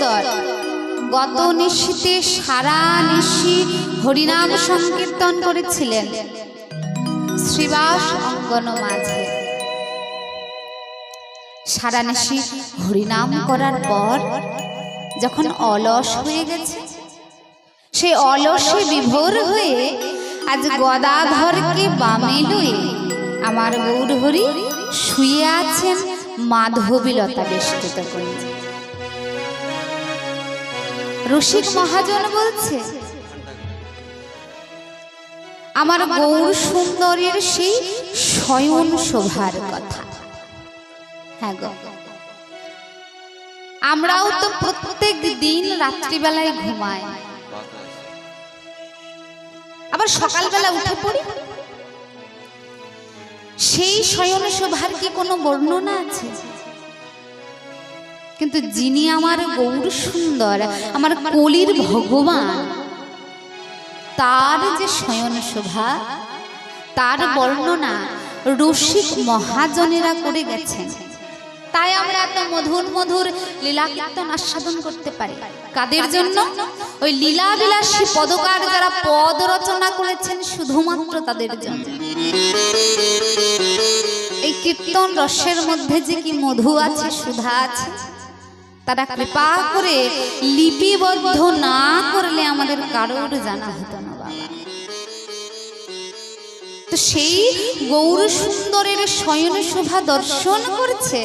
সুন্দর। গত নিশীতে সারা নিশি হরিনাম সংকীর্তন করেছিলেন শ্রীবাস অঙ্গন মাঝে। সারা নিশি হরিনাম করার পর যখন অলস হয়ে গেছে, সেই অলসে বিভোর হয়ে আজ গদাধরকে বামে লয়ে আমার গৌর হরি শুয়ে আছেন মাধবীলতা বেষ্টিত করে। রসিক মহাজন বলছে, আমার গৌর সুন্দরের সেই শয়ন শোভার কথা। হ্যাঁ গো, আমরাও তো প্রত্যেক দিন রাত্রিবেলায় ঘুমাই, আবার সকালবেলা উঠে পড়ি। সেই শয়ন শোভার কি কোনো বর্ণনা আছে? কিন্তু যিনি আমার গৌর সুন্দর, আমার কলির ভগবান, তার যে শয়ন শোভা, তার বর্ণনা রসিক মহাজনেরা করে গেছেন। তাই আমরা এত মধুর মধুর লীলা কীর্তন আস্বাদন করতে পারি। কাদের জন্য? ওই লীলা বিলাসী পদকার যারা পদ রচনা করেছেন, শুধুমাত্র তাদের জন্য। এই কীর্তন রসের মধ্যে যে কি মধু আছে, সুধা আছে, তারা কৃপা করে লিপিবদ্ধ না করলে আমাদের কারোর জানা হতো না বাবা। তো সেই গৌর সুন্দরের শয়ন শোভা দর্শন করছে,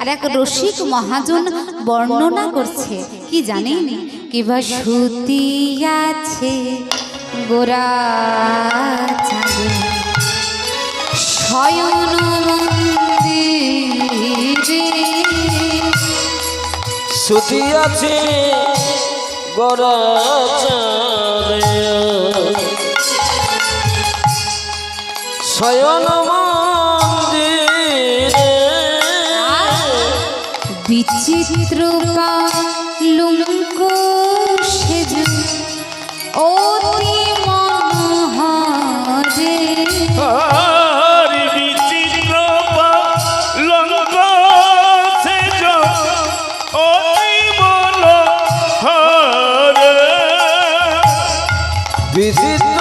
আর এক রসিক মহাজন বর্ণনা করছে। কি জানেন? কিবা সুতি আছে গোরা চাঁদে শয়ন মন্দিরে, সুতি আছে গোরা চাঁদে শয়ন মন্দিরে, বিচিত্র পালঙ্ক সেজ অতি মনোহরে, বিচিত্র পালঙ্ক সেজ অতি মনোহরে, বিচিত্র